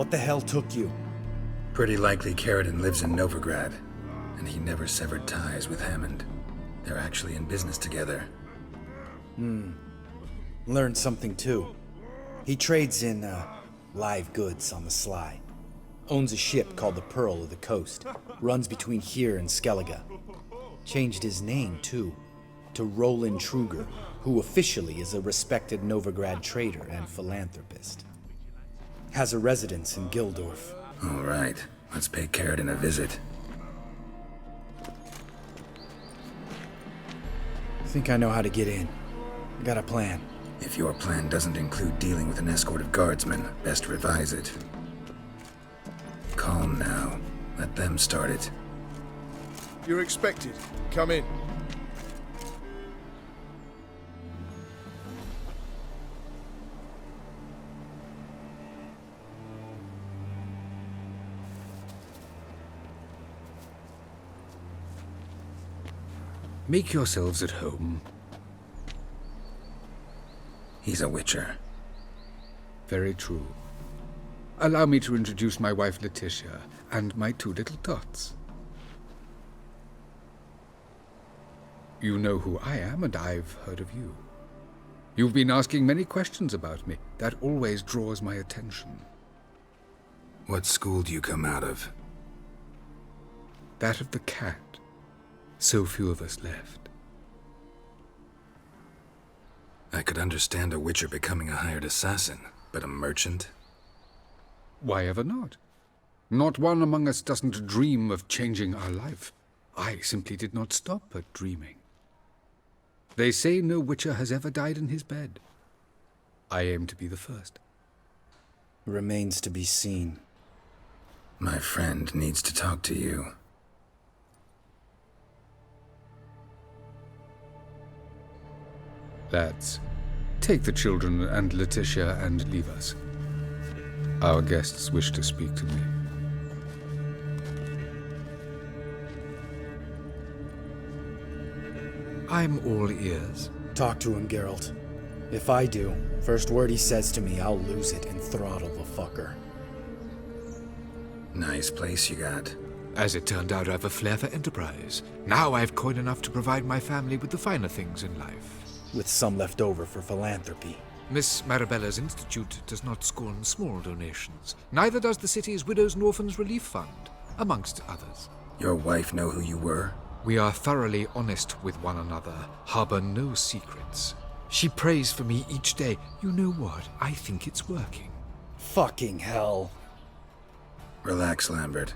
What the hell took you? Pretty likely Carradine lives in Novigrad, and he never severed ties with Hammond. They're actually in business together. Learned something too. He trades in, live goods on the sly. Owns a ship called the Pearl of the Coast. Runs between here and Skellige. Changed his name, too, to Roland Truger, who officially is a respected Novigrad trader and philanthropist. Has a residence in Gildorf. All right, let's pay Carradine a visit. Think I know how to get in. Got a plan. If your plan doesn't include dealing with an escort of guardsmen, best revise it. Calm now. Let them start it. You're expected. Come in. Make yourselves at home. He's a witcher. Very true. Allow me to introduce my wife Letitia and my two little tots. You know who I am, and I've heard of you. You've been asking many questions about me. That always draws my attention. What school do you come out of? That of the cat. So few of us left. I could understand a witcher becoming a hired assassin, but a merchant? Why ever not? Not one among us doesn't dream of changing our life. I simply did not stop at dreaming. They say no witcher has ever died in his bed. I aim to be the first. Remains to be seen. My friend needs to talk to you. Lads, take the children and Letitia and leave us. Our guests wish to speak to me. I'm all ears. Talk to him, Geralt. If I do, first word he says to me, I'll lose it and throttle the fucker. Nice place you got. As it turned out, I've a flair for enterprise. Now I've coin enough to provide my family with the finer things in life. With some left over for philanthropy. Miss Marabella's institute does not scorn small donations. Neither does the city's Widows and Orphans Relief Fund, amongst others. Your wife know who you were? We are thoroughly honest with one another, harbor no secrets. She prays for me each day. You know what? I think it's working. Fucking hell. Relax, Lambert.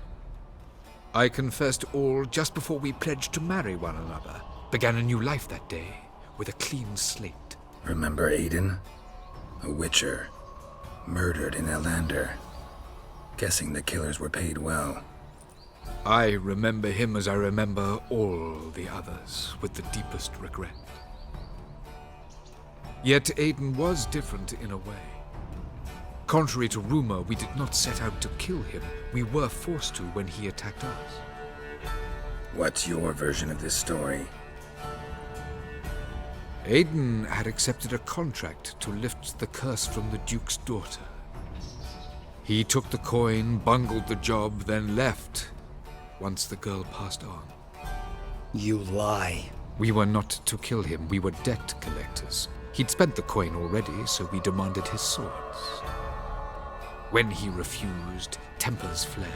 I confessed all just before we pledged to marry one another. Began a new life that day, with a clean slate. Remember Aiden? A witcher. Murdered in Elander. Guessing the killers were paid well. I remember him as I remember all the others, with the deepest regret. Yet Aiden was different in a way. Contrary to rumor, we did not set out to kill him. We were forced to when he attacked us. What's your version of this story? Aiden had accepted a contract to lift the curse from the Duke's daughter. He took the coin, bungled the job, then left, once the girl passed on. You lie. We were not to kill him, we were debt collectors. He'd spent the coin already, so we demanded his swords. When he refused, tempers flared.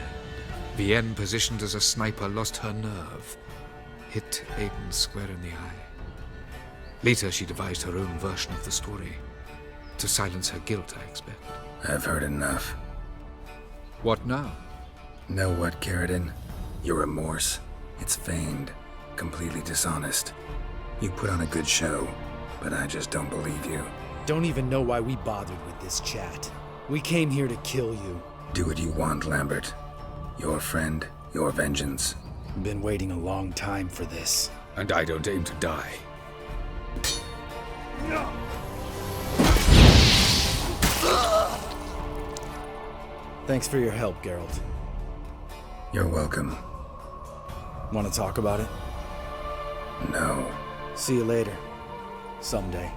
Vienne, positioned as a sniper, lost her nerve. Hit Aiden square in the eye. Later, she devised her own version of the story. To silence her guilt, I expect. I've heard enough. What now? Know what, Carradine? Your remorse. It's feigned. Completely dishonest. You put on a good show, but I just don't believe you. Don't even know why we bothered with this chat. We came here to kill you. Do what you want, Lambert. Your friend, your vengeance. Been waiting a long time for this. And I don't aim to die. Thanks for your help, Geralt. You're welcome. Want to talk about it? No. See you later. Someday.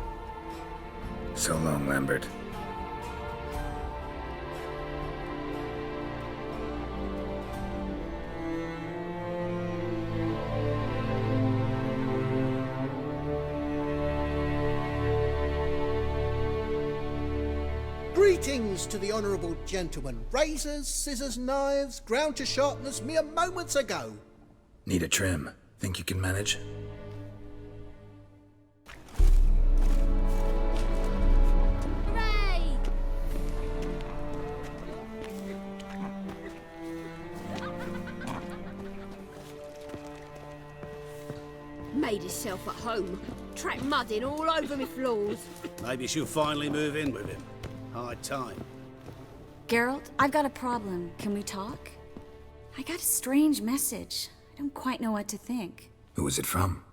So long, Lambert. Greetings to the honourable gentleman. Razors, scissors, knives, ground to sharpness mere moments ago. Need a trim. Think you can manage? Hooray! Made herself at home. Track mud in all over me floors. Maybe she'll finally move in with him. High time. Geralt, I've got a problem. Can we talk? I got a strange message. I don't quite know what to think. Who is it from?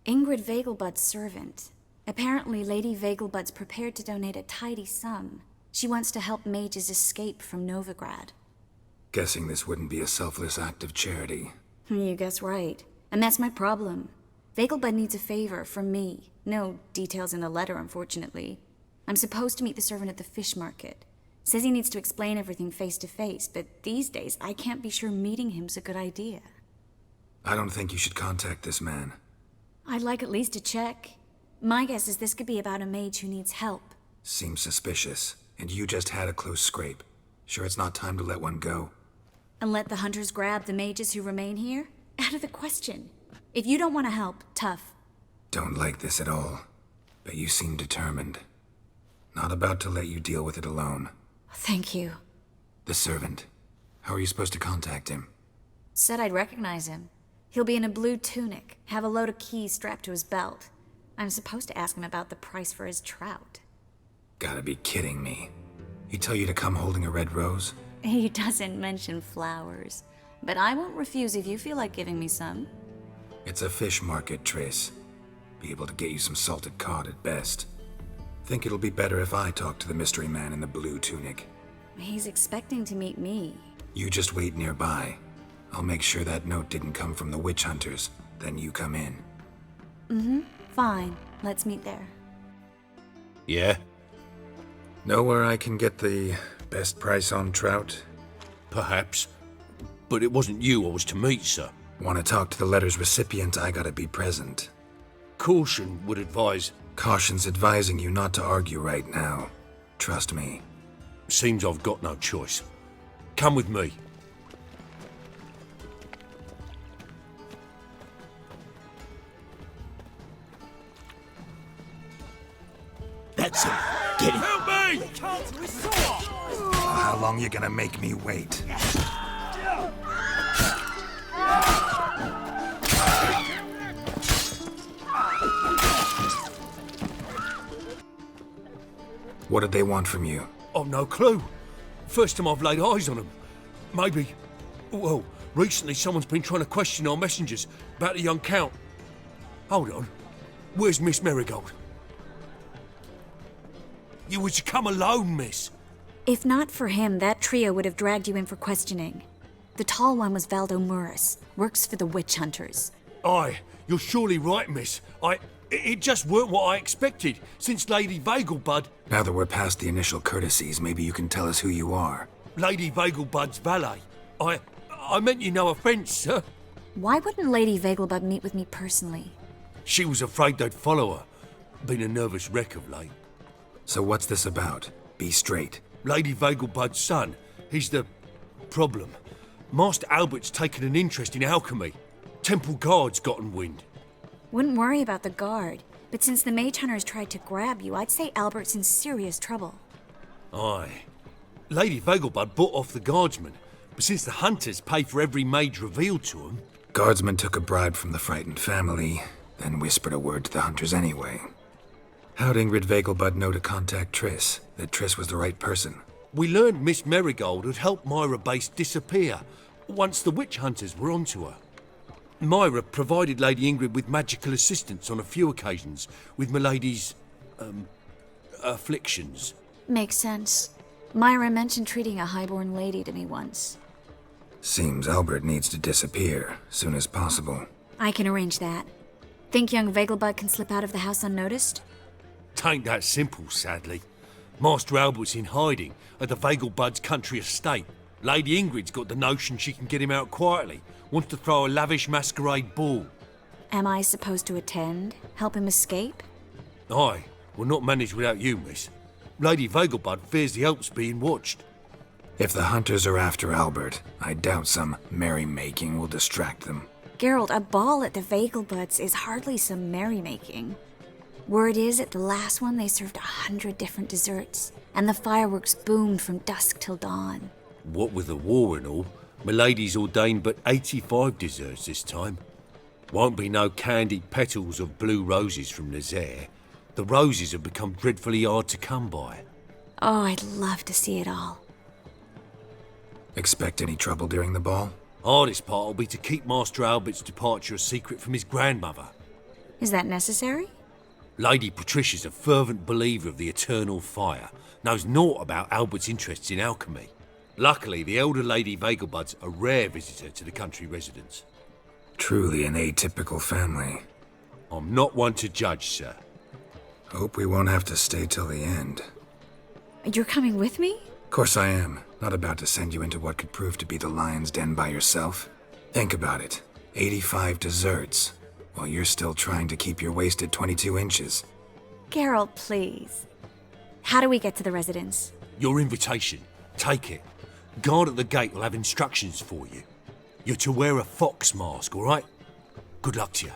Ingrid Vegelbud's servant. Apparently, Lady Vegelbud's prepared to donate a tidy sum. She wants to help mages escape from Novigrad. Guessing this wouldn't be a selfless act of charity. You guess right. And that's my problem. Vegelbud needs a favor from me. No details in the letter, unfortunately. I'm supposed to meet the servant at the fish market. Says he needs to explain everything face to face, but these days I can't be sure meeting him's a good idea. I don't think you should contact this man. I'd like at least to check. My guess is this could be about a mage who needs help. Seems suspicious, and you just had a close scrape. Sure it's not time to let one go? And let the hunters grab the mages who remain here? Out of the question. If you don't want to help, tough. Don't like this at all, but you seem determined. Not about to let you deal with it alone. Thank you. The servant. How are you supposed to contact him? Said I'd recognize him. He'll be in a blue tunic, have a load of keys strapped to his belt. I'm supposed to ask him about the price for his trout. Gotta be kidding me. He tell you to come holding a red rose? He doesn't mention flowers, but I won't refuse if you feel like giving me some. It's a fish market, Triss. Be able to get you some salted cod at best. Think it'll be better if I talk to the mystery man in the blue tunic. He's expecting to meet me. You just wait nearby. I'll make sure that note didn't come from the witch hunters. Then you come in. Fine. Let's meet there. Yeah? Know where I can get the best price on trout? Perhaps. But it wasn't you I was to meet, sir. Want to talk to the letter's recipient, I gotta be present. Caution would advise... Caution's advising you not to argue right now. Trust me. Seems I've got no choice. Come with me. That's him. Get him. Help me! How long you gonna make me wait? What did they want from you? I've no clue. First time I've laid eyes on them. Maybe... Well, recently someone's been trying to question our messengers about the young Count. Hold on. Where's Miss Marigold? You was to come alone, miss. If not for him, that trio would have dragged you in for questioning. The tall one was Valdo Muris, works for the witch hunters. Aye, you're surely right, miss. It just weren't what I expected, since Lady Vegelbud... Now that we're past the initial courtesies, maybe you can tell us who you are. Lady Vegelbud's valet. I meant you no offence, sir. Why wouldn't Lady Vegelbud meet with me personally? She was afraid they'd follow her. Been a nervous wreck of late. So what's this about? Be straight. Lady Vegelbud's son, he's the problem. Master Albert's taken an interest in alchemy. Temple Guard's gotten wind. Wouldn't worry about the guard, but since the mage hunters tried to grab you, I'd say Albert's in serious trouble. Aye. Lady Vegelbud bought off the guardsmen, but since the hunters pay for every mage revealed to them... Guardsmen took a bribe from the frightened family, then whispered a word to the hunters anyway. How'd Ingrid Vegelbud know to contact Triss? That Triss was the right person? We learned Miss Marigold had helped Myra Base disappear once the witch hunters were onto her. Myra provided Lady Ingrid with magical assistance on a few occasions with Milady's... afflictions. Makes sense. Myra mentioned treating a highborn lady to me once. Seems Albert needs to disappear soon as possible. I can arrange that. Think young Vegelbud can slip out of the house unnoticed? Tain't that simple, sadly. Master Albert's in hiding at the Vegelbud's country estate. Lady Ingrid's got the notion she can get him out quietly. Wants to throw a lavish masquerade ball. Am I supposed to attend? Help him escape? Aye, we'll not manage without you, miss. Lady Vegelbud fears the Alps being watched. If the hunters are after Albert, I doubt some merrymaking will distract them. Geralt, a ball at the Vegelbuds is hardly some merrymaking. Word is, at the last one they served 100 different desserts, and the fireworks boomed from dusk till dawn. What with the war and all, Milady's ordained but 85 desserts this time. Won't be no candied petals of blue roses from Nazaire. The roses have become dreadfully hard to come by. Oh, I'd love to see it all. Expect any trouble during the ball? Hardest part will be to keep Master Albert's departure a secret from his grandmother. Is that necessary? Lady Patricia's a fervent believer of the eternal fire, knows naught about Albert's interests in alchemy. Luckily, the elder Lady Vegelbud's a rare visitor to the country residence. Truly an atypical family. I'm not one to judge, sir. Hope we won't have to stay till the end. You're coming with me? Of course I am. Not about to send you into what could prove to be the lion's den by yourself. Think about it. 85 desserts, while you're still trying to keep your waist at 22 inches. Geralt, please. How do we get to the residence? Your invitation. Take it. Guard at the gate will have instructions for you. You're to wear a fox mask, all right? Good luck to you.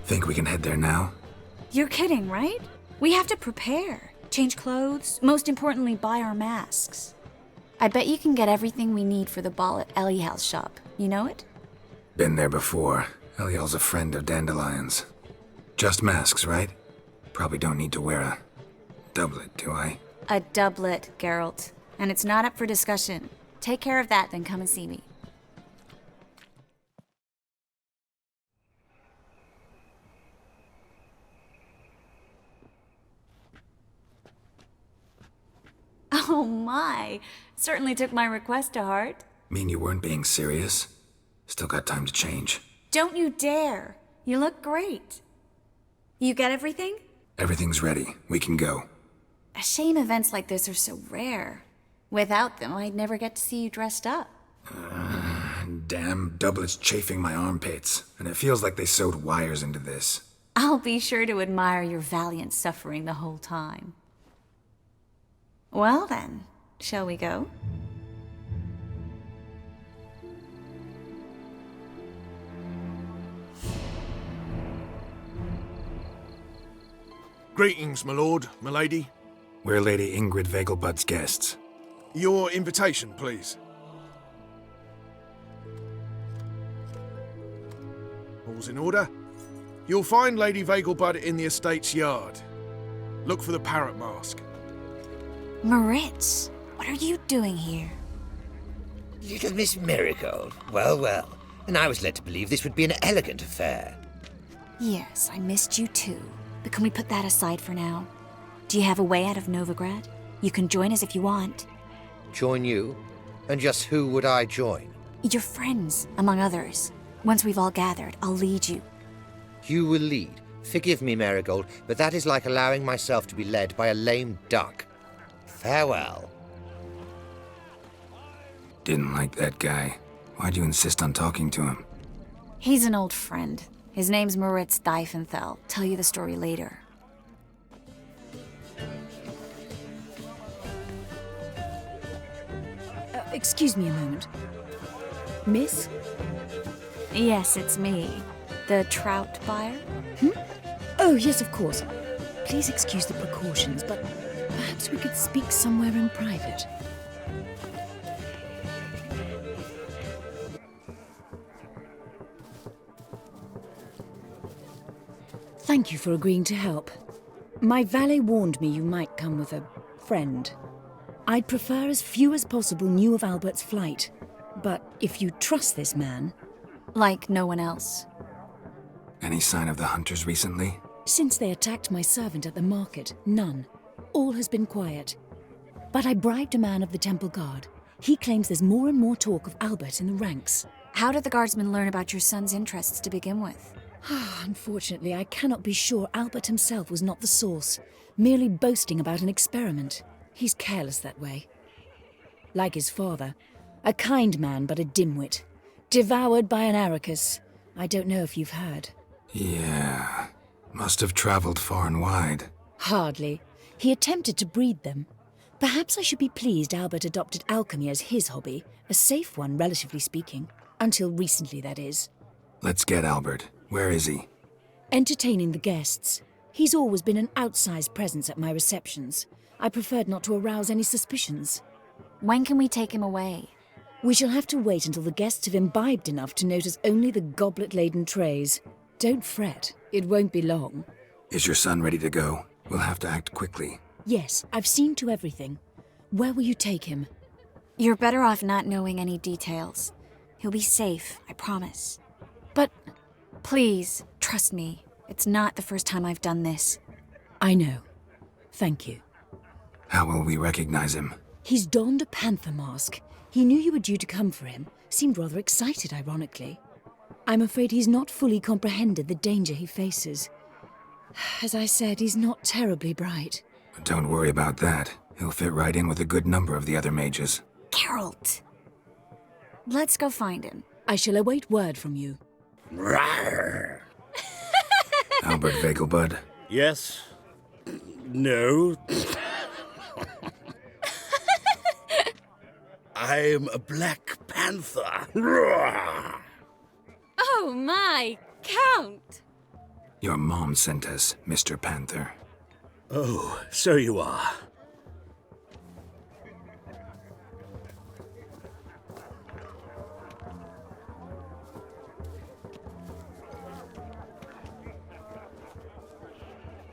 Think we can head there now? You're kidding, right? We have to prepare. Change clothes, most importantly, buy our masks. I bet you can get everything we need for the ball at Eliel's shop. You know it? Been there before. Eliel's a friend of Dandelion's. Just masks, right? Probably don't need to wear a doublet, do I? A doublet, Geralt. And it's not up for discussion. Take care of that, then come and see me. Oh my! Certainly took my request to heart. Mean you weren't being serious? Still got time to change. Don't you dare! You look great. You get everything? Everything's ready. We can go. A shame events like this are so rare. Without them, I'd never get to see you dressed up. Damn doublet's chafing my armpits, and it feels like they sewed wires into this. I'll be sure to admire your valiant suffering the whole time. Well then, shall we go? Greetings, my lord, my lady. We're Lady Ingrid Vegelbud's guests. Your invitation, please. All's in order. You'll find Lady Vegelbud in the estate's yard. Look for the parrot mask. Moritz, what are you doing here? Little Miss Marigold. Well, well. And I was led to believe this would be an elegant affair. Yes, I missed you too. But can we put that aside for now? Do you have a way out of Novigrad? You can join us if you want. Join you? And just who would I join? Your friends, among others. Once we've all gathered, I'll lead you. You will lead. Forgive me, Marigold, but that is like allowing myself to be led by a lame duck. Farewell. Didn't like that guy. Why'd you insist on talking to him? He's an old friend. His name's Moritz Diefenthal. Tell you the story later. Excuse me a moment. Miss? Yes, it's me. The trout buyer? Oh, yes, of course. Please excuse the precautions, but perhaps we could speak somewhere in private. Thank you for agreeing to help. My valet warned me you might come with a friend. I'd prefer as few as possible knew of Albert's flight. But if you trust this man... Like no one else. Any sign of the hunters recently? Since they attacked my servant at the market, none. All has been quiet. But I bribed a man of the Temple Guard. He claims there's more and more talk of Albert in the ranks. How did the guardsmen learn about your son's interests to begin with? Unfortunately, I cannot be sure Albert himself was not the source, merely boasting about an experiment. He's careless that way. Like his father, a kind man but a dimwit. Devoured by an Arrakis. I don't know if you've heard. Yeah. Must have traveled far and wide. Hardly. He attempted to breed them. Perhaps I should be pleased Albert adopted alchemy as his hobby, a safe one, relatively speaking. Until recently, that is. Let's get Albert. Where is he? Entertaining the guests. He's always been an outsized presence at my receptions. I preferred not to arouse any suspicions. When can we take him away? We shall have to wait until the guests have imbibed enough to notice only the goblet-laden trays. Don't fret, it won't be long. Is your son ready to go? We'll have to act quickly. Yes, I've seen to everything. Where will you take him? You're better off not knowing any details. He'll be safe, I promise. But... Please, trust me. It's not the first time I've done this. I know. Thank you. How will we recognize him? He's donned a panther mask. He knew you were due to come for him. Seemed rather excited, ironically. I'm afraid he's not fully comprehended the danger he faces. As I said, he's not terribly bright. Don't worry about that. He'll fit right in with a good number of the other mages. Geralt! Let's go find him. I shall await word from you. Rawr. Albert Vegelbud. Yes. No. I'm a Black Panther. Rawr. Oh my, Count! Your mom sent us, Mr. Panther. Oh, so you are.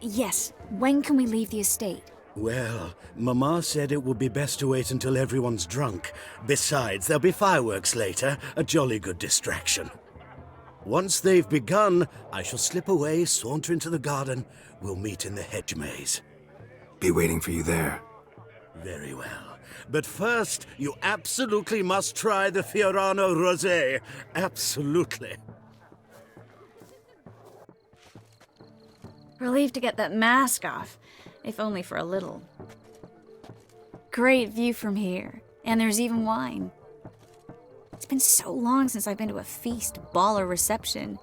Yes, when can we leave the estate? Well, Mama said it would be best to wait until everyone's drunk. Besides, there'll be fireworks later, a jolly good distraction. Once they've begun, I shall slip away, saunter into the garden. We'll meet in the hedge maze. Be waiting for you there. Very well. But first, you absolutely must try the Fiorano Rosé. Absolutely. Relieved to get that mask off, if only for a little. Great view from here, and there's even wine. It's been so long since I've been to a feast, ball, or reception.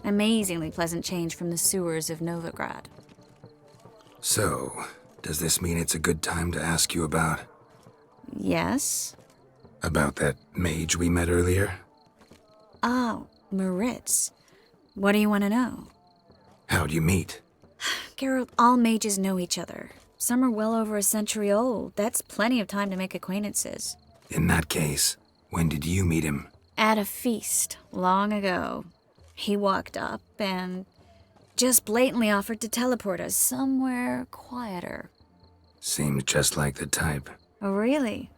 Amazingly pleasant change from the sewers of Novigrad. So, does this mean it's a good time to ask you about... Yes? About that mage we met earlier? Oh, Moritz. What do you want to know? How'd you meet? Geralt, all mages know each other. Some are well over a century old. That's plenty of time to make acquaintances. In that case, when did you meet him? At a feast, long ago. He walked up and just blatantly offered to teleport us somewhere quieter. Seems just like the type. Oh, really?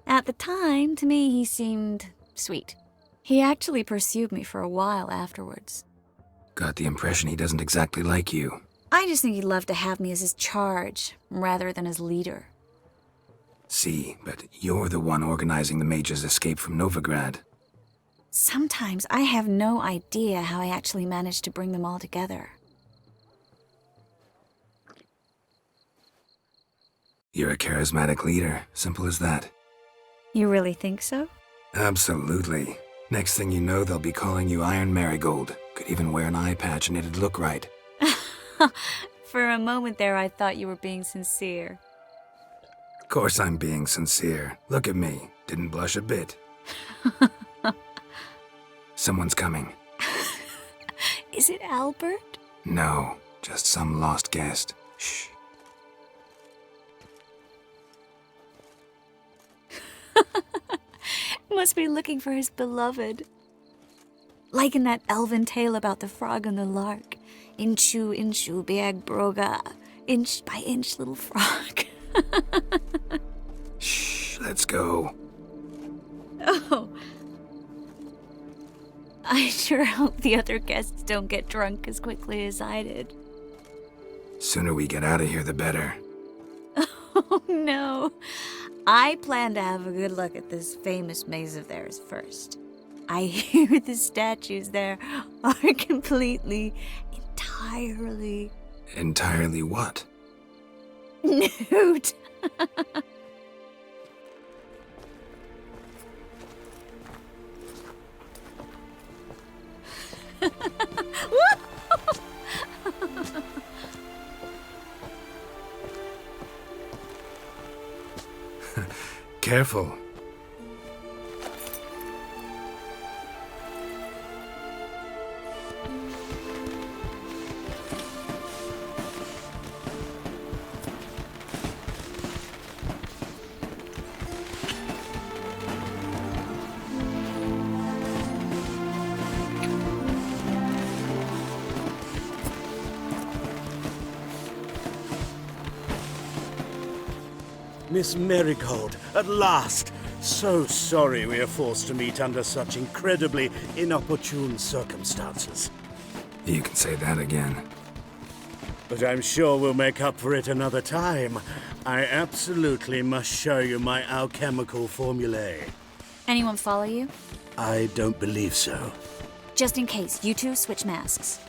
At the time, to me, he seemed sweet. He actually pursued me for a while afterwards. Got the impression he doesn't exactly like you. I just think he'd love to have me as his charge, rather than as leader. See, but you're the one organizing the mage's escape from Novigrad. Sometimes I have no idea how I actually managed to bring them all together. You're a charismatic leader, simple as that. You really think so? Absolutely. Next thing you know, they'll be calling you Iron Marigold. Could even wear an eye patch and it'd look right. For a moment there, I thought you were being sincere. Of course I'm being sincere. Look at me. Didn't blush a bit. Someone's coming. Is it Albert? No, just some lost guest. Shh. Must be looking for his beloved. Like in that elven tale about the frog and the lark. Inchu, inchu, biag broga. Inch by inch, little frog. Shh, let's go. Oh. I sure hope the other guests don't get drunk as quickly as I did. Sooner we get out of here, the better. Oh, no. I plan to have a good look at this famous maze of theirs first. I hear the statues there are completely, entirely... Entirely what? Nude. careful. Miss Marigold, at last! So sorry we are forced to meet under such incredibly inopportune circumstances. You can say that again. But I'm sure we'll make up for it another time. I absolutely must show you my alchemical formulae. Anyone follow you? I don't believe so. Just in case, you two switch masks.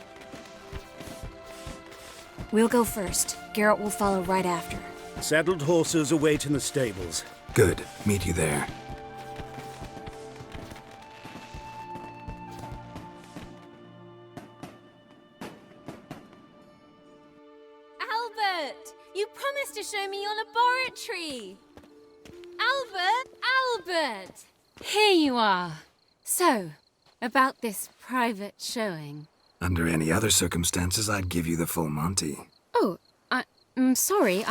We'll go first. Garrett will follow right after. Saddled horses await in the stables. Good. Meet you there. Albert! You promised to show me your laboratory! Albert! Here you are. So, about this private showing. Under any other circumstances, I'd give you the full Monty. Oh, I'm sorry,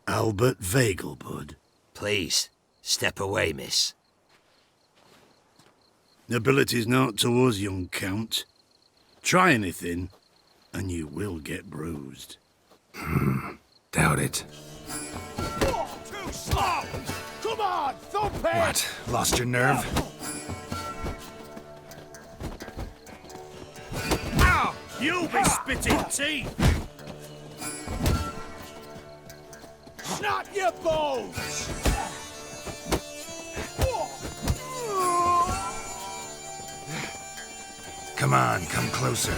Albert Vegelbud. Please, step away, miss. Nobility's not to us, young Count. Try anything, and you will get bruised. Doubt it. Too slow! Come on, thump it! What? Lost your nerve? Ow! You'll be spitting teeth! Snap your bones! Come on, come closer.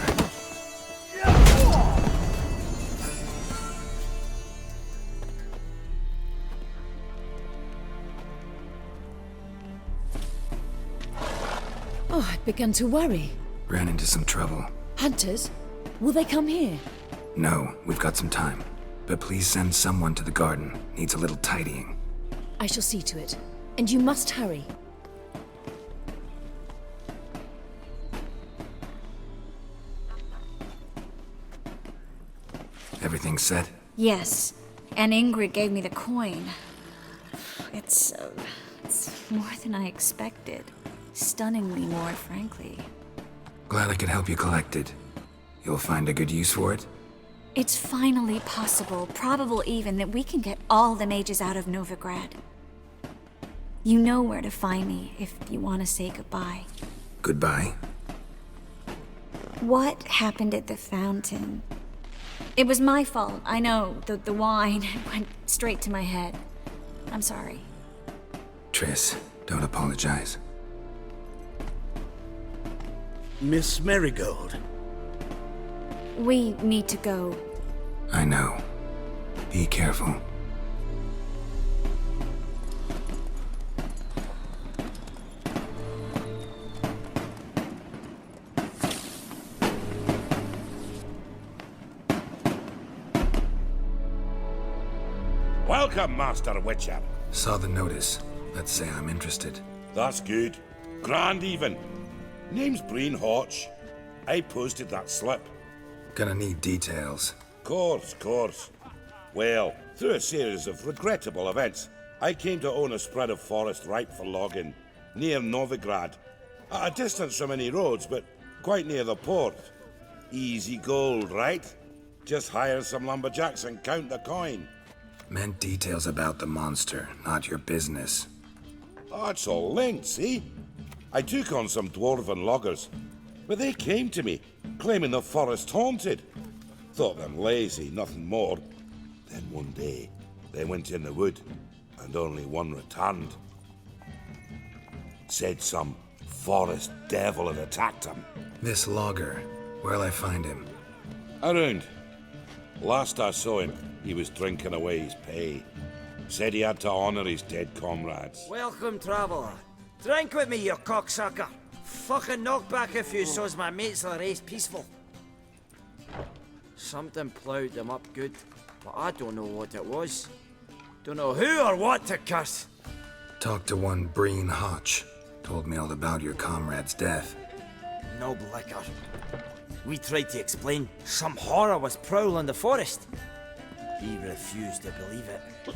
Oh, I'd begun to worry. Ran into some trouble. Hunters? Will they come here? No, we've got some time. But please send someone to the garden. Needs a little tidying. I shall see to it. And you must hurry. Everything set? Yes, and Ingrid gave me the coin. It's more than I expected. Stunningly more, frankly. Glad I could help you collect it. You'll find a good use for it? It's finally possible, probable even, that we can get all the mages out of Novigrad. You know where to find me if you want to say goodbye. Goodbye? What happened at the fountain? It was my fault, I know. The wine went straight to my head. I'm sorry. Triss, don't apologize. Miss Marigold. We need to go. I know. Be careful. Welcome, Master Witcher. Saw the notice. Let's say I'm interested. That's good. Grand even. Name's Breen Hotch. I posted that slip. Gonna need details. Course. Well, through a series of regrettable events, I came to own a spread of forest ripe for logging, near Novigrad. At a distance from any roads, but quite near the port. Easy gold, right? Just hire some lumberjacks and count the coin. Meant details about the monster, not your business. Oh, it's all linked, see? I took on some dwarven loggers, but they came to me, claiming the forest haunted. Thought them lazy, nothing more. Then one day, they went in the wood, and only one returned. Said some forest devil had attacked him. This logger, where'll I find him? Around. Last I saw him, he was drinking away his pay. Said he had to honor his dead comrades. Welcome, traveller. Drink with me, you cocksucker. Fucking knock back a few so's my mates will race peaceful. Something ploughed them up good, but I don't know what it was. Don't know who or what to curse. Talked to one Breen Hotch. Told me all about your comrade's death. No blicker. We tried to explain some horror was prowling the forest. He refused to believe it.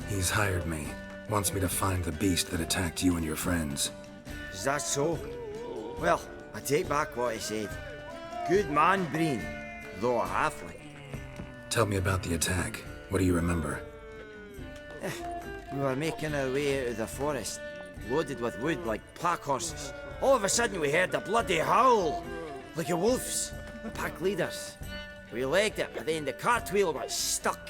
He's hired me. Wants me to find the beast that attacked you and your friends. Is that so? Well, I take back what I said. Good man, Breen, though a halfling. Tell me about the attack. What do you remember? We were making our way out of the forest, loaded with wood like pack horses. All of a sudden we heard a bloody howl, like a wolf's. Pack leaders. We legged it, but then the cartwheel got stuck.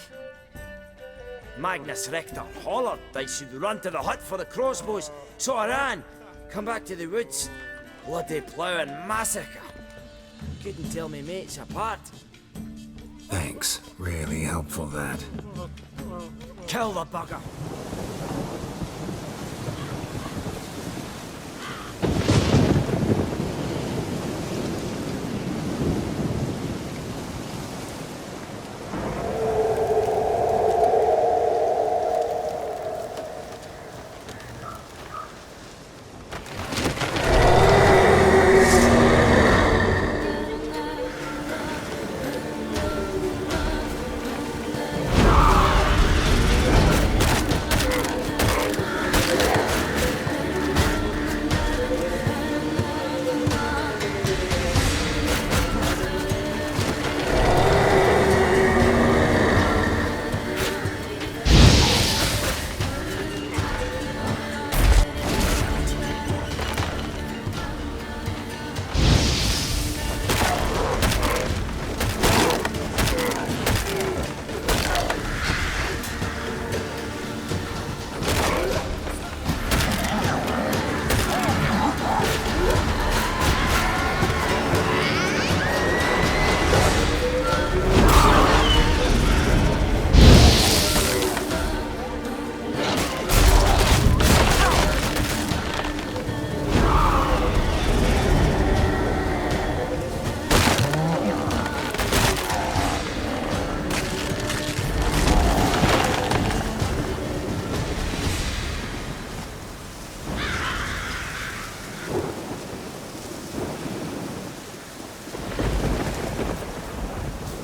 Magnus Rector hollered I should run to the hut for the crossbows, so I ran. Come back to the woods. Bloody plough and massacre. Couldn't tell me mates apart. Thanks. Really helpful, that. Kill the bugger.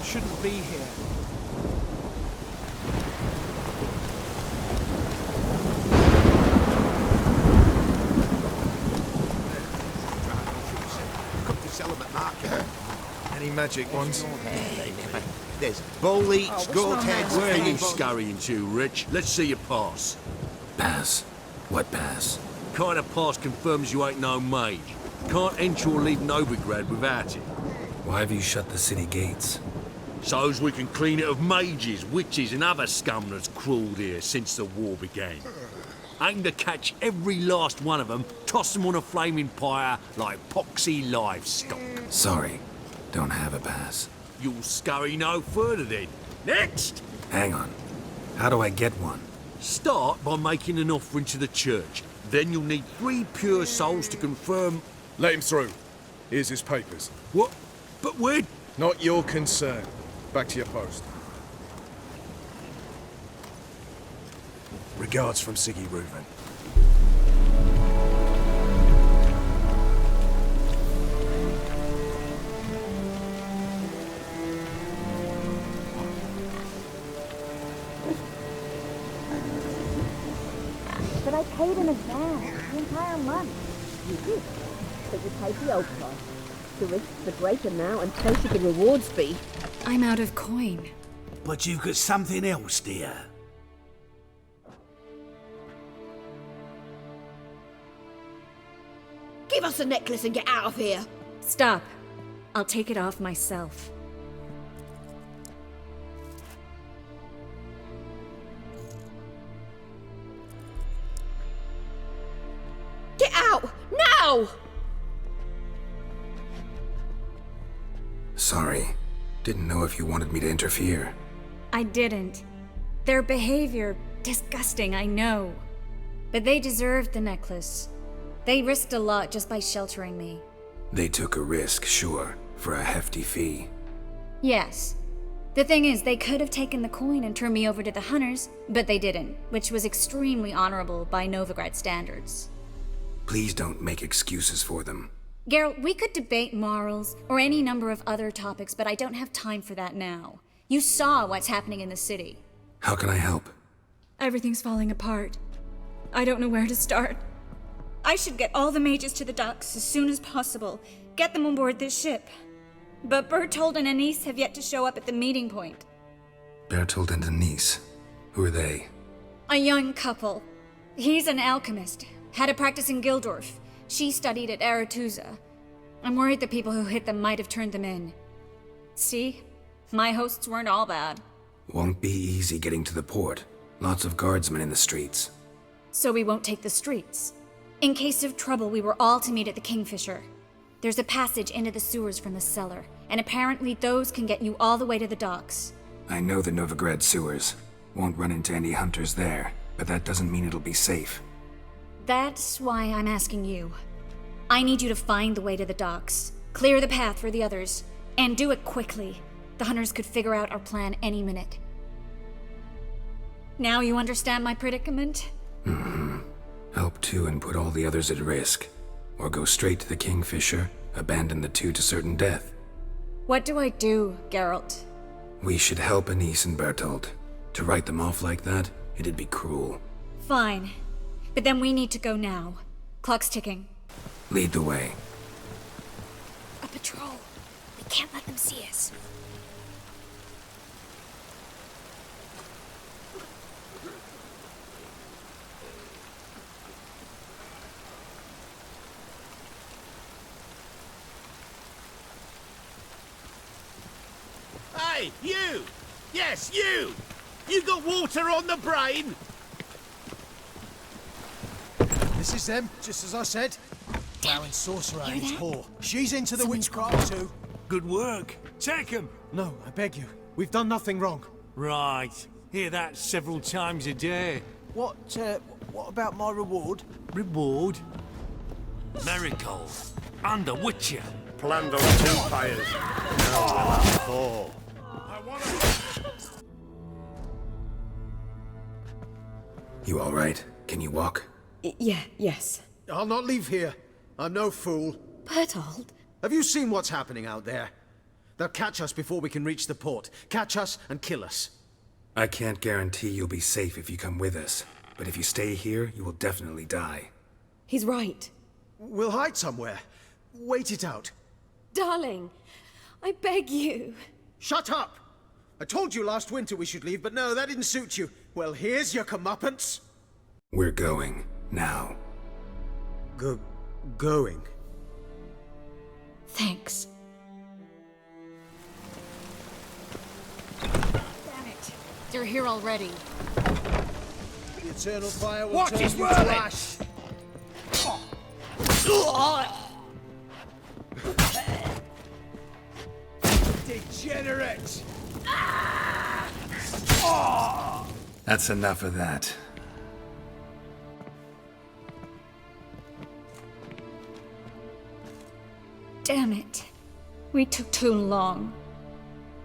Shouldn't be here. Come to sell them at market. Any magic ones? There's bull leech, goat heads. Where are you scurrying to, Rich? Let's see your pass. Pass? What pass? Kind of pass confirms you ain't no mage. Can't enter or leave Novigrad without it. Why have you shut the city gates? So's we can clean it of mages, witches and other scum that's crawled here since the war began. Aim to catch every last one of them, toss them on a flaming pyre like poxy livestock. Sorry, don't have a pass. You'll scurry no further then. Next! Hang on. How do I get one? Start by making an offering to the church. Then you'll need 3 pure souls to confirm... Let him through. Here's his papers. What? But where... Not your concern. Back to your post. Regards from Siggy Reuven. But I paid in advance the entire month. You did. But you paid the old price. The risks are greater now, and so should the rewards be. I'm out of coin. But you've got something else, dear. Give us the necklace and get out of here. Stop. I'll take it off myself. Get out! Now! Sorry. Didn't know if you wanted me to interfere. I didn't. Their behavior, disgusting, I know. But they deserved the necklace. They risked a lot just by sheltering me. They took a risk, sure, for a hefty fee. Yes, The thing is, they could have taken the coin and turned me over to the hunters, but they didn't, which was extremely honorable by Novigrad standards. Please don't make excuses for them. Geralt, we could debate morals or any number of other topics, but I don't have time for that now. You saw what's happening in the city. How can I help? Everything's falling apart. I don't know where to start. I should get all the mages to the docks as soon as possible. Get them on board this ship. But Bertold and Anise have yet to show up at the meeting point. Bertold and Anise. Who are they? A young couple. He's an alchemist. Had a practice in Gildorf. She studied at Aretuza. I'm worried the people who hit them might have turned them in. See? My hosts weren't all bad. Won't be easy getting to the port. Lots of guardsmen in the streets. So we won't take the streets. In case of trouble, we were all to meet at the Kingfisher. There's a passage into the sewers from the cellar, and apparently those can get you all the way to the docks. I know the Novigrad sewers. Won't run into any hunters there, but that doesn't mean it'll be safe. That's why I'm asking you. I need you to find the way to the docks, clear the path for the others, and do it quickly. The hunters could figure out our plan any minute. Now you understand my predicament? Mm-hmm. Help two and put all the others at risk. Or go straight to the Kingfisher, abandon the two to certain death. What do I do, Geralt? We should help Anise and Bertold. To write them off like that, it'd be cruel. Fine. But then we need to go now. Clock's ticking. Lead the way. A patrol. We can't let them see us. Hey, you! Yes, you! You got water on the brain? This is them, just as I said. Flowering sorcerer and his whore. She's into the witchcraft too. Good work. Take him. No, I beg you. We've done nothing wrong. Right. Hear that several times a day. What about my reward? Reward? Marigold. And a witcher. Planned on two fires. Now we'll have four. You alright? Can you walk? Yes. I'll not leave here. I'm no fool. Bertold? Have you seen what's happening out there? They'll catch us before we can reach the port. Catch us and kill us. I can't guarantee you'll be safe if you come with us. But if you stay here, you will definitely die. He's right. We'll hide somewhere. Wait it out. Darling, I beg you. Shut up! I told you last winter we should leave, but no, that didn't suit you. Well, here's your comeuppance. We're going. Now. Going? Thanks. Damn it. They're here already. The eternal fire will Watch turn his you to word! ash. Degenerate! That's enough of that. Damn it. We took too long.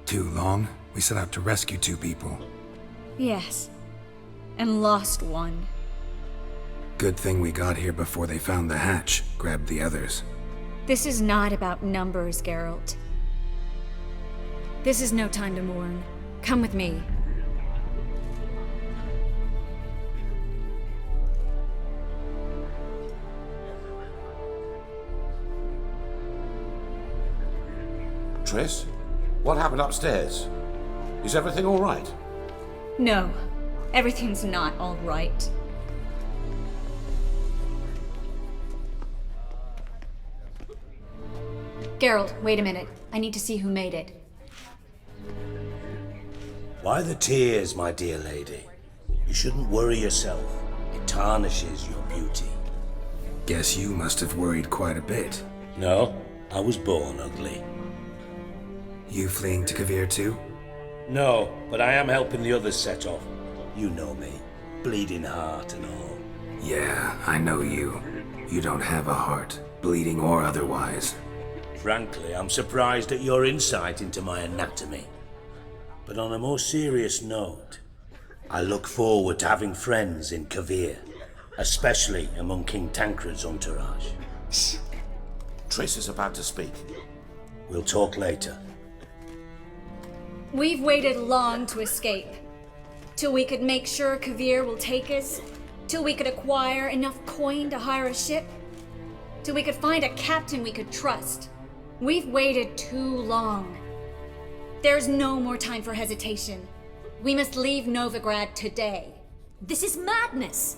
Too long? We set out to rescue two people. Yes. And lost one. Good thing we got here before they found the hatch, grabbed the others. This is not about numbers, Geralt. This is no time to mourn. Come with me. Triss? What happened upstairs? Is everything all right? No. Everything's not all right. Geralt, wait a minute. I need to see who made it. Why the tears, my dear lady? You shouldn't worry yourself. It tarnishes your beauty. Guess you must have worried quite a bit. No, I was born ugly. You fleeing to Kavir too? No, but I am helping the others set off. You know me. Bleeding heart and all. Yeah, I know you. You don't have a heart, bleeding or otherwise. Frankly, I'm surprised at your insight into my anatomy. But on a more serious note, I look forward to having friends in Kavir, especially among King Tancred's entourage. Shh! Triss is about to speak. We'll talk later. We've waited long to escape. Till we could make sure Kavir will take us. Till we could acquire enough coin to hire a ship. Till we could find a captain we could trust. We've waited too long. There's no more time for hesitation. We must leave Novigrad today. This is madness!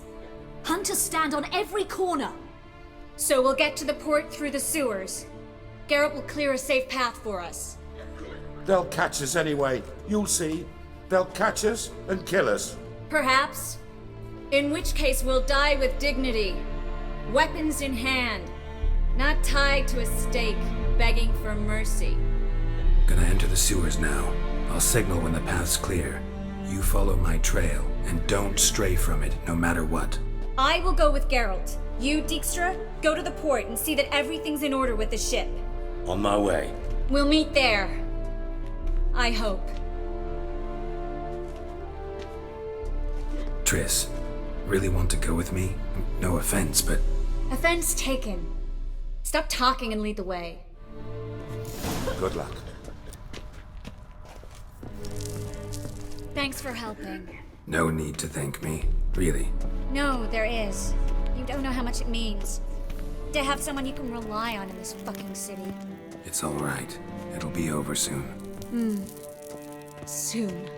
Hunters stand on every corner. So we'll get to the port through the sewers. Garrett will clear a safe path for us. They'll catch us anyway. You'll see. They'll catch us and kill us. Perhaps. In which case we'll die with dignity. Weapons in hand. Not tied to a stake, begging for mercy. Gonna enter the sewers now. I'll signal when the path's clear. You follow my trail, and don't stray from it, no matter what. I will go with Geralt. You, Dijkstra, go to the port and see that everything's in order with the ship. On my way. We'll meet there. I hope. Triss, really want to go with me? No offense, but... Offense taken. Stop talking and lead the way. Good luck. Thanks for helping. No need to thank me, really. No, there is. You don't know how much it means. To have someone you can rely on in this fucking city. It's all right. It'll be over soon. Soon.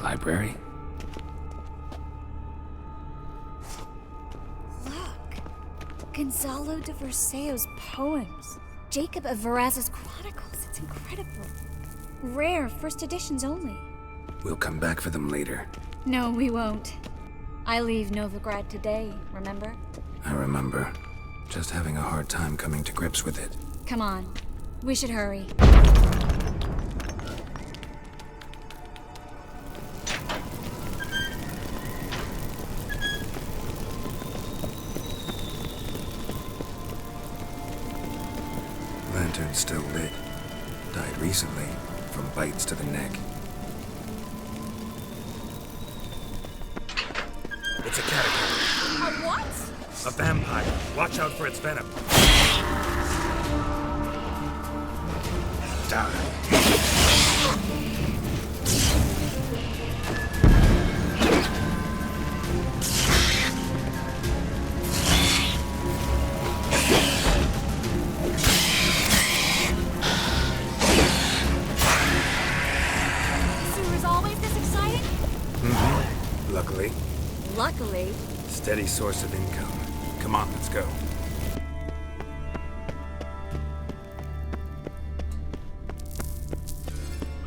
Library? Look! Gonzalo de Verseo's poems. Jacob of Varaz's Chronicles. It's incredible. Rare, first editions only. We'll come back for them later. No, we won't. I leave Novigrad today, remember? I remember. Just having a hard time coming to grips with it. Come on. We should hurry. Lantern's still lit. Died recently, from bites to the neck. It's a catacomb. A what? A vampire. Watch out for its venom. Sewer's always this exciting? Luckily, Luckily. steady source of income. Come on, let's go.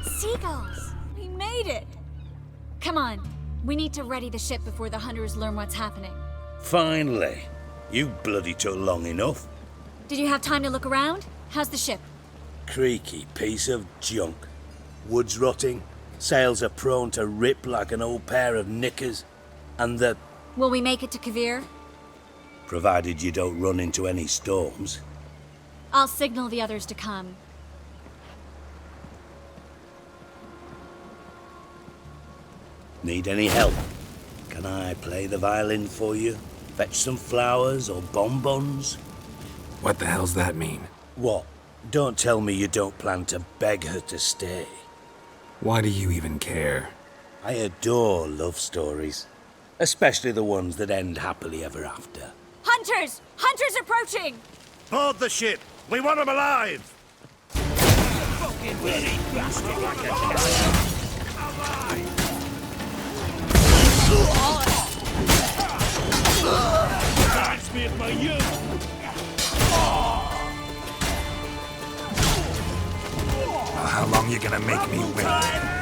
Seagulls! We made it! Come on. We need to ready the ship before the hunters learn what's happening. Finally. You bloody took long enough. Did you have time to look around? How's the ship? Creaky piece of junk. Wood's rotting. Sails are prone to rip like an old pair of knickers. And the... Will we make it to Kavir? Provided you don't run into any storms. I'll signal the others to come. Need any help? Can I play the violin for you? Fetch some flowers or bonbons? What the hell's that mean? What? Don't tell me you don't plan to beg her to stay. Why do you even care? I adore love stories, especially the ones that end happily ever after. Hunters! Hunters approaching! Board the ship! We want them alive! Fucking bloody bastard like a That's me for you! How long you gonna make me wait?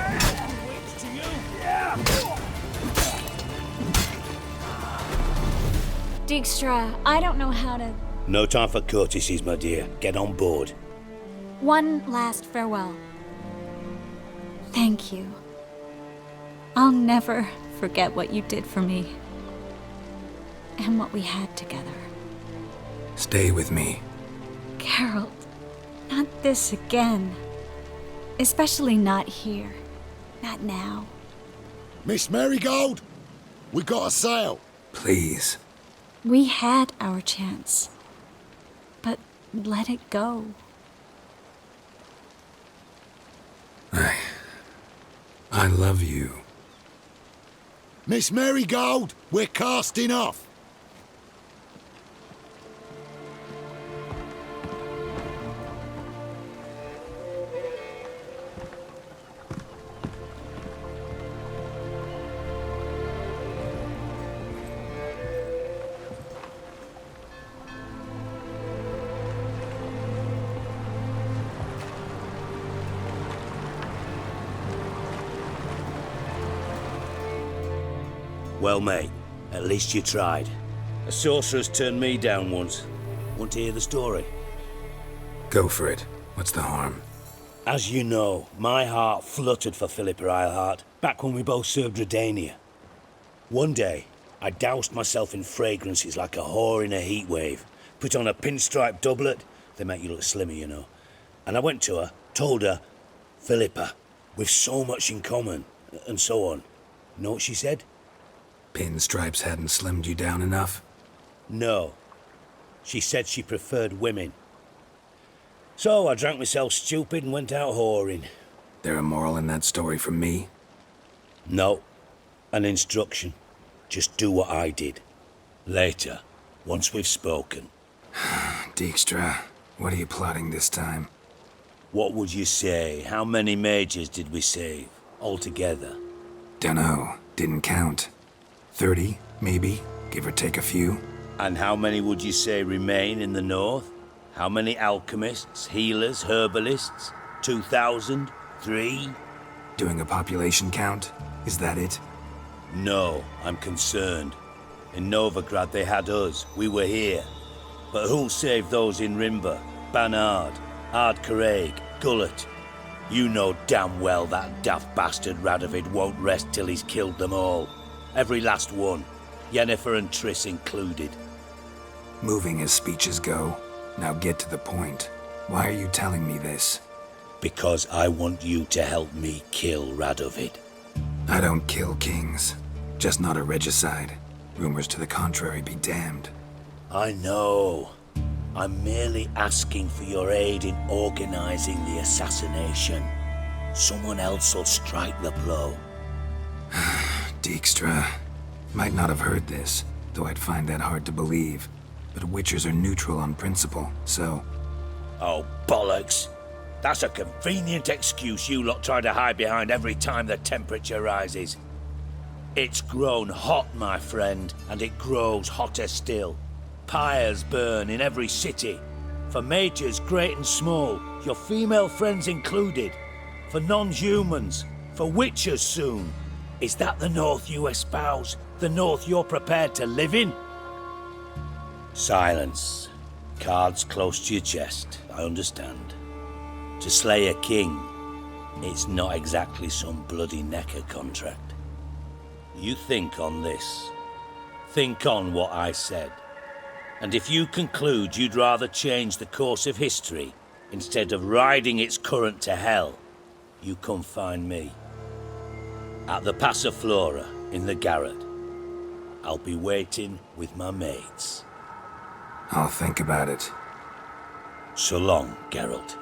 Dijkstra, I don't know how to... No time for courtesies, my dear. Get on board. One last farewell. Thank you. I'll never forget what you did for me. And what we had together. Stay with me. Geralt, not this again. Especially not here. Not now. Miss Marigold, we got a sail. Please. We had our chance. But let it go. I love you. Miss Marigold, we're casting off. Well, mate, at least you tried. A sorcerer's turned me down once. Want to hear the story? Go for it. What's the harm? As you know, my heart fluttered for Philippa Eilhart back when we both served Redania. One day, I doused myself in fragrances like a whore in a heatwave, put on a pinstripe doublet, they make you look slimmer, you know, and I went to her, told her, Philippa, we've so much in common, and so on. Know what she said? Pinstripes hadn't slimmed you down enough? No. She said she preferred women. So I drank myself stupid and went out whoring. There a moral in that story from me? No. An instruction. Just do what I did. Later, once we've spoken. Dijkstra, what are you plotting this time? What would you say? How many mages did we save, altogether? Dunno. Didn't count. 30, maybe, give or take a few. And how many would you say remain in the north? How many alchemists, healers, herbalists? 2,000? 3? Doing a population count? Is that it? No, I'm concerned. In Novigrad they had us, we were here. But who'll save those in Rimba? Banard, Ardcaraig, Gullet? You know damn well that daft bastard Radovid won't rest till he's killed them all. Every last one. Yennefer and Triss included. Moving as speeches go. Now get to the point. Why are you telling me this? Because I want you to help me kill Radovid. I don't kill kings. Just not a regicide. Rumors to the contrary be damned. I know. I'm merely asking for your aid in organizing the assassination. Someone else will strike the blow. Dijkstra. Might not have heard this, though I'd find that hard to believe. But Witchers are neutral on principle, so... Oh, bollocks. That's a convenient excuse you lot try to hide behind every time the temperature rises. It's grown hot, my friend, and it grows hotter still. Pyres burn in every city. For mages great and small, your female friends included. For non-humans, for witchers soon. Is that the North you espouse? The North you're prepared to live in? Silence. Cards close to your chest, I understand. To slay a king, it's not exactly some bloody necker contract. You think on this. Think on what I said. And if you conclude you'd rather change the course of history instead of riding its current to hell, you come find me. At the Passiflora, in the garret. I'll be waiting with my mates. I'll think about it. So long, Geralt.